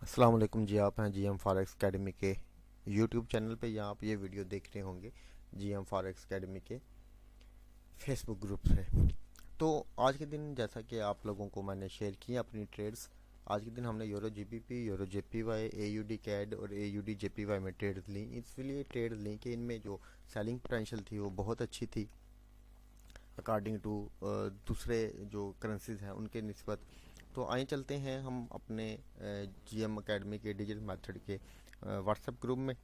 अस्सलाम वालेकुम जी। आप हैं जीएम फॉरेक्स एकेडमी के यूट्यूब चैनल पे, या आप ये वीडियो देख रहे होंगे जीएम फॉरेक्स एकेडमी के फेसबुक ग्रुप से। तो आज के दिन जैसा कि आप लोगों को मैंने शेयर किया अपनी ट्रेड्स, आज के दिन हमने euro GBP, euro JPY, AUD CAD और एयूडी जेपीवाई में ट्रेड्स ली। इसलिए ट्रेड ली कि इनमें जो सेलिंग पोटेंशियल थी वो बहुत अच्छी थी अकॉर्डिंग टू दूसरे जो करेंसीज हैं उनके निस्बत। तो आइए चलते हैं हम अपने जीएम एकेडमी के डिजिटल मेथड के व्हाट्सएप ग्रुप में।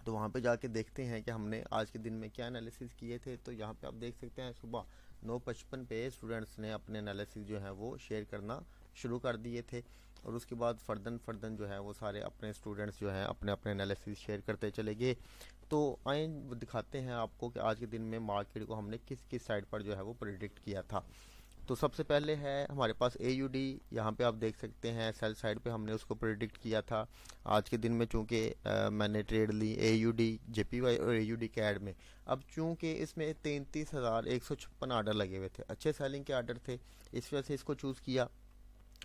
तो वहाँ पे जाके देखते हैं कि हमने आज के दिन में क्या एनालिसिस किए थे। तो यहाँ पे आप देख सकते हैं सुबह 9:55 पे स्टूडेंट्स ने अपने एनालिसिस जो है वो शेयर करना शुरू कर दिए थे, और उसके बाद फर्दन जो है वो सारे अपने स्टूडेंट्स जो हैं अपने अपने एनालिसिस शेयर करते चले गए। तो आए दिखाते हैं आपको कि आज के दिन में मार्केट को हमने किस किस साइड पर जो है वो प्रिडिक्ट किया था। तो सबसे पहले है हमारे पास एयूडी। यहाँ पे आप देख सकते हैं सेल साइड पे हमने उसको प्रिडिक्ट किया था आज के दिन में, चूंकि मैंने ट्रेड ली एयूडी जेपीवाई और एयूडी कैड में। अब चूंकि इसमें 33,156 आर्डर लगे हुए थे, अच्छे सेलिंग के आर्डर थे, इस वजह से इसको चूज़ किया।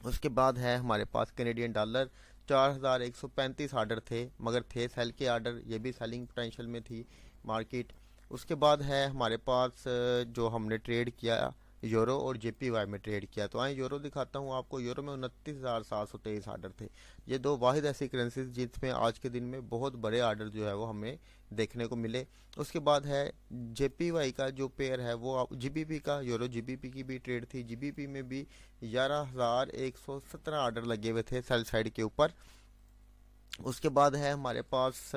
उसके बाद है हमारे पास कैनेडियन डॉलर, 4,135 आर्डर थे, मगर थे सेल के आर्डर, ये भी सेलिंग पोटेंशियल में थी मार्केट। उसके बाद है हमारे पास जो हमने ट्रेड किया यूरो और जेपीवाई में ट्रेड किया। तो आए यूरो दिखाता हूँ आपको। यूरो में 29,723 आर्डर थे। ये दो वाहिद ऐसी करेंसीज जिसमें आज के दिन में बहुत बड़े आर्डर जो है वो हमें देखने को मिले। उसके बाद है जेपीवाई का जो पेयर है वो जीबीपी का, यूरो जीबीपी की भी ट्रेड थी। जीबीपी में भी 11,117 आर्डर लगे हुए थे सेल साइड के ऊपर। उसके बाद है हमारे पास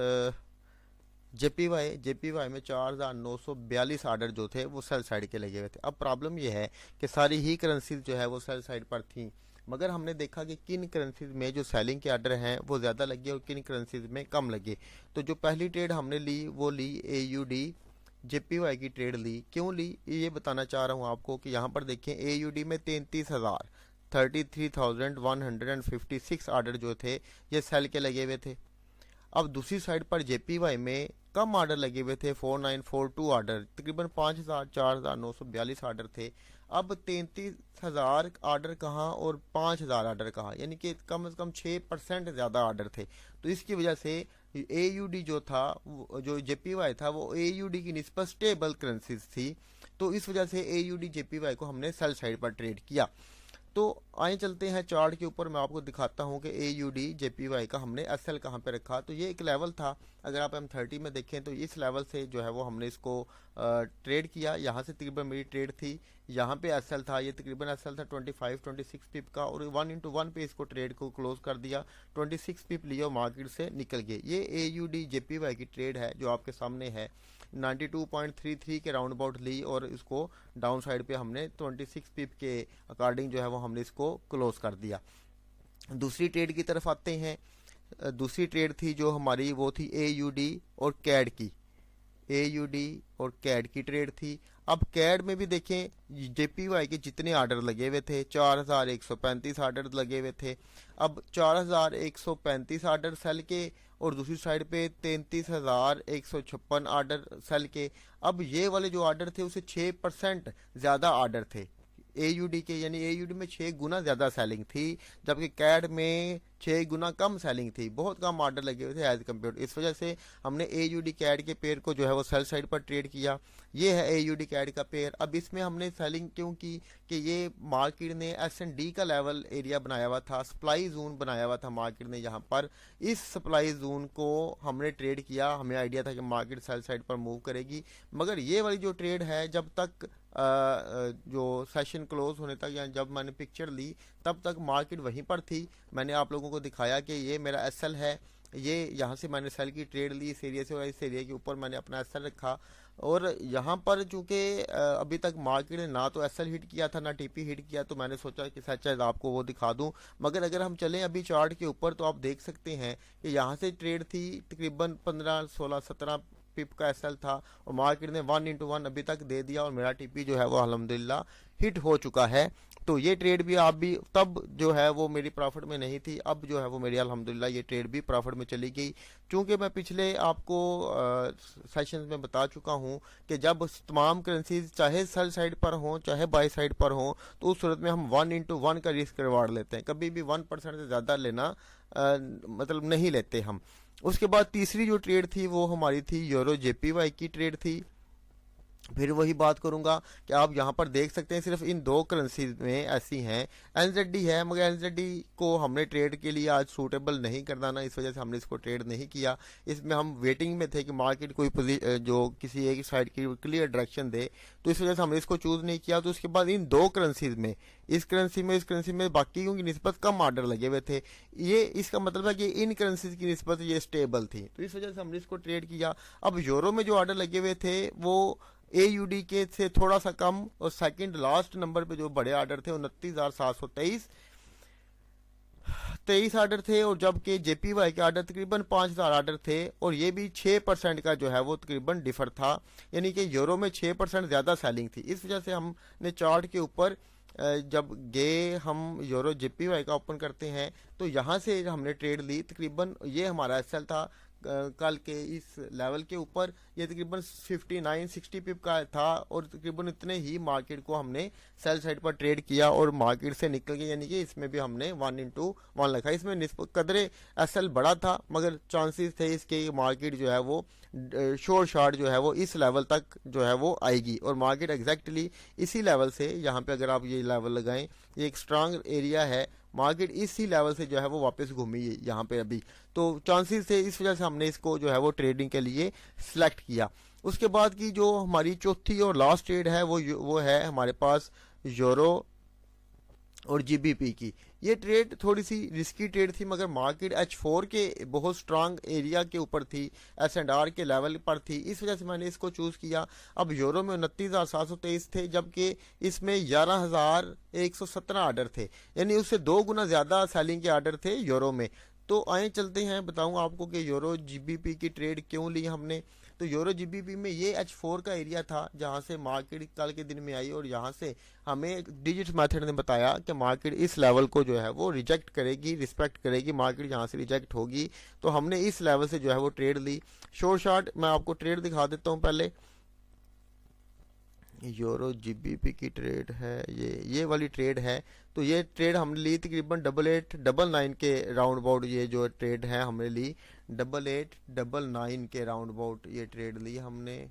जेपीवाई में 4,942 आर्डर जो थे वो सेल साइड के लगे हुए थे। अब प्रॉब्लम ये है कि सारी ही करेंसीज जो है वो सेल साइड पर थी, मगर हमने देखा कि किन करेंसीज में जो सेलिंग के आर्डर हैं वो ज़्यादा लगे और किन करेंसीज में कम लगे। तो जो पहली ट्रेड हमने ली वो ली एयूडी जेपीवाई की ट्रेड ली। क्यों ली ये बताना चाह रहा हूँ आपको कि यहाँ पर देखें एयूडी में 33,156 आर्डर जो थे ये सेल के लगे हुए थे। अब दूसरी साइड पर जेपीवाई में कम आर्डर लगे हुए थे, 4942 आर्डर, तकरीबन 4,942 आर्डर थे। अब 33,000 आर्डर कहाँ और 5,000 आर्डर कहाँ, यानी कि कम से कम 6% ज़्यादा आर्डर थे। तो इसकी वजह से एयूडी जो था, जो जेपीवाई था, वो एयूडी की निस्बत स्टेबल करेंसीज थी। तो इस वजह से एयूडी जेपीवाई को हमने सेल साइड पर ट्रेड किया। तो आए चलते हैं चार्ट के ऊपर, मैं आपको दिखाता हूं कि एयूडी जेपीवाई का हमने एसएल कहां पे रखा। तो ये एक लेवल था, अगर आप M30 में देखें तो इस लेवल से जो है वो हमने इसको ट्रेड किया। यहाँ से तकरीबन मेरी ट्रेड थी, यहाँ पे एसएल था, ये तकरीबन एसएल था 25-26 पिप का, और 1:1 पे इसको ट्रेड को क्लोज कर दिया, 26 पिप लिया, मार्केट से निकल गए। ये एयूडी जेपीवाई की ट्रेड है जो आपके सामने है। 92.33 के राउंड अबाउट ली और इसको डाउन साइड पे हमने 26 पिप के अकॉर्डिंग जो है वो हमने इसको क्लोज कर दिया। दूसरी ट्रेड की तरफ आते हैं। दूसरी ट्रेड थी जो हमारी वो थी एयूडी और कैड की, एयूडी और कैड की ट्रेड थी। अब कैड में भी देखें जेपीवाई के जितने आर्डर लगे हुए थे, 4,135 आर्डर लगे हुए थे। अब 4,135 आर्डर सेल के और दूसरी साइड पे 33,156 आर्डर सेल के। अब ये वाले जो आर्डर थे उसे 6% ज़्यादा आर्डर थे एयूडी के, यानी एयूडी में 6 गुना ज़्यादा सेलिंग थी, जबकि कैड में 6 गुना कम सेलिंग थी, बहुत कम आर्डर लगे हुए थे एज कम्पेयर। इस वजह से हमने एयूडी कैड के पेयर को जो है वो सेल साइड पर ट्रेड किया। ये है एयूडी कैड का पेयर। अब इसमें हमने सेलिंग क्यों की कि ये मार्केट ने S&D का लेवल एरिया बनाया हुआ था, सप्लाई जोन बनाया हुआ था मार्केट ने। यहाँ पर इस सप्लाई जोन को हमने ट्रेड किया, हमें आइडिया था कि मार्केट सेल साइड पर मूव करेगी। मगर ये वाली जो ट्रेड है, जब तक जो सेशन क्लोज होने तक या जब मैंने पिक्चर ली तब तक मार्केट वहीं पर थी। मैंने आप लोगों को दिखाया कि ये मेरा एसएल है, ये यहाँ से मैंने सेल की ट्रेड ली इस एरिया से, और इस एरिया के ऊपर मैंने अपना एसएल रखा। और यहाँ पर चूंकि अभी तक मार्केट ने ना तो एसएल हिट किया था ना टीपी हिट किया, तो मैंने सोचा कि सच है आपको वो दिखा दूं। मगर अगर हम चलें अभी चार्ट के ऊपर तो आप देख सकते हैं कि यहाँ से ट्रेड थी तकरीबन 15, 16, 17 पिप का एसएल था, और मार्केट ने 1:1 अभी तक दे दिया, और मेरा टीपी जो है वो अल्हम्दुलिल्लाह हिट हो चुका है। तो ये ट्रेड भी आप भी तब जो है वो मेरी प्रॉफिट में नहीं थी, अब जो है वो मेरी अल्हम्दुलिल्लाह ये ट्रेड भी प्रॉफिट में चली गई। चूँकि मैं पिछले आपको सेशंस में बता चुका हूँ कि जब तमाम करेंसीज चाहे सेल साइड पर हों चाहे बाई साइड पर हों, तो उस सूरत में हम 1:1 का रिस्क रिवार्ड लेते हैं, कभी भी 1% से ज़्यादा लेना मतलब नहीं लेते हम। उसके बाद तीसरी जो ट्रेड थी वो हमारी थी यूरो जेपीवाई की ट्रेड थी। फिर वही बात करूंगा कि आप यहाँ पर देख सकते हैं सिर्फ इन दो करेंसीज में ऐसी हैं, एनजेडी है, मगर एनजेडी को हमने ट्रेड के लिए आज सूटेबल नहीं करना ना, इस वजह से हमने इसको ट्रेड नहीं किया। इसमें हम वेटिंग में थे कि मार्केट कोई जो किसी एक साइड की क्लियर डायरेक्शन दे, तो इस वजह से हमने इसको चूज नहीं किया। तो उसके बाद इन दो करेंसीज में इस करेंसी में बाकियों की निस्बत कम ऑर्डर लगे हुए थे। ये इसका मतलब है कि इन करेंसीज की निस्बत ये स्टेबल थी, तो इस वजह से हमने इसको ट्रेड किया। अब यूरो में जो ऑर्डर लगे हुए थे वो AUD के से थोड़ा सा कम, और सेकंड लास्ट नंबर पे जो बड़े ऑर्डर थे 29,723 ऑर्डर थे, और जबकि JPY के ऑर्डर तकरीबन 5,000 ऑर्डर थे, और ये भी 6% का जो है वो तकरीबन डिफर था, यानी कि यूरो में 6% ज़्यादा सेलिंग थी। इस वजह से हमने चार्ट के ऊपर जब गए हम यूरो JPY का ओपन करते हैं तो यहाँ से हमने ट्रेड ली, तकरीबन ये हमारा एसएल था कल के इस लेवल के ऊपर, ये तकरीबन 59-60 पिप का था, और तकरीबन इतने ही मार्केट को हमने सेल साइड पर ट्रेड किया और मार्केट से निकल गए, यानी कि इसमें भी हमने 1:1 लिखा। इसमें कदरे एसएल बड़ा था, मगर चांसेस थे इसके मार्केट जो है वो शोर शॉर्ट जो है वो इस लेवल तक जो है वो आएगी, और मार्केट एग्जैक्टली इसी लेवल से, यहाँ पे अगर आप ये लेवल लगाएं, ये एक स्ट्रांग एरिया है, मार्केट इसी लेवल से जो है वो वापस घूमी है यहाँ पे अभी, तो चांसेस थे, इस वजह से हमने इसको जो है वो ट्रेडिंग के लिए सिलेक्ट किया। उसके बाद की जो हमारी चौथी और लास्ट ट्रेड है वो है हमारे पास यूरो और GBP की। ये ट्रेड थोड़ी सी रिस्की ट्रेड थी, मगर मार्केट H4 के बहुत स्ट्रांग एरिया के ऊपर थी, S&R के लेवल पर थी, इस वजह से मैंने इसको चूज़ किया। अब यूरो में 29,723 थे, जबकि इसमें 11,117 ऑर्डर थे, यानी उससे 2 गुना ज़्यादा सेलिंग के ऑर्डर थे यूरो में। तो आए चलते हैं, बताऊं आपको कि यूरो GBP की ट्रेड क्यों ली हमने। तो यूरो GBP में ये H4 का एरिया था जहां से मार्केट कल के दिन में आई, और यहाँ से हमें डिजिट्स मेथड ने बताया कि मार्केट इस लेवल को जो है वो रिजेक्ट करेगी, रिस्पेक्ट करेगी, मार्केट यहाँ से रिजेक्ट होगी, तो हमने इस लेवल से जो है वो ट्रेड ली। शॉर्ट शॉर्ट मैं आपको ट्रेड दिखा देता हूँ। पहले यूरो GBP की ट्रेड है, ये वाली ट्रेड है। तो ये ट्रेड हमने ली तकरीबन 8899 के राउंड अबाउट, ये जो ट्रेड है हमने ली 8899 के राउंड अबाउट, ये ट्रेड ली हमने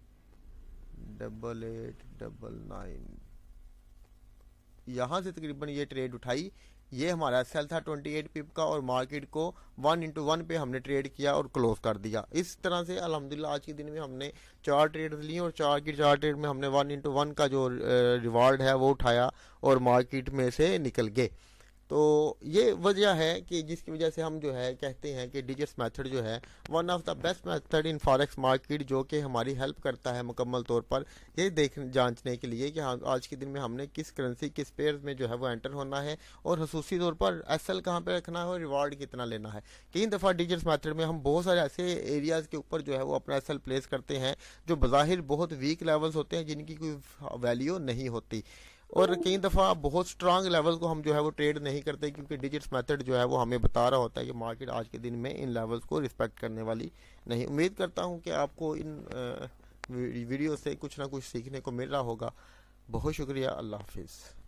8899, यहाँ से तकरीबन ये ट्रेड उठाई। ये हमारा सेल था 28 पिप का, और मार्केट को 1:1 पे हमने ट्रेड किया और क्लोज कर दिया। इस तरह से अल्हम्दुलिल्लाह आज के दिन में हमने 4 ट्रेड ली, और 4 ट्रेड में हमने 1:1 का जो रिवार्ड है वो उठाया और मार्केट में से निकल गए। तो ये वजह है कि जिसकी वजह से हम जो है कहते हैं कि डिजिट्स मेथड जो है one of the best method in forex market, जो कि हमारी हेल्प करता है मुकम्मल तौर पर ये जांचने के लिए कि हाँ आज के दिन में हमने किस करेंसी किस पेयर में जो है वो एंटर होना है, और खसूसी तौर पर एसएल कहाँ पे रखना है और रिवार्ड कितना लेना है। कई दफ़ा डिजिट्स मेथड में हम बहुत सारे ऐसे एरियाज़ के ऊपर जो है वो अपना एसएल प्लेस करते हैं जो बज़ाहिर बहुत वीक लेवल्स होते हैं, जिनकी कोई वैल्यू नहीं होती, और कई दफ़ा बहुत स्ट्रांग लेवल को हम जो है वो ट्रेड नहीं करते, क्योंकि डिजिट्स मेथड जो है वो हमें बता रहा होता है कि मार्केट आज के दिन में इन लेवल्स को रिस्पेक्ट करने वाली नहीं। उम्मीद करता हूँ कि आपको इन वीडियो से कुछ ना कुछ सीखने को मिल रहा होगा। बहुत शुक्रिया, अल्लाह हाफिज़।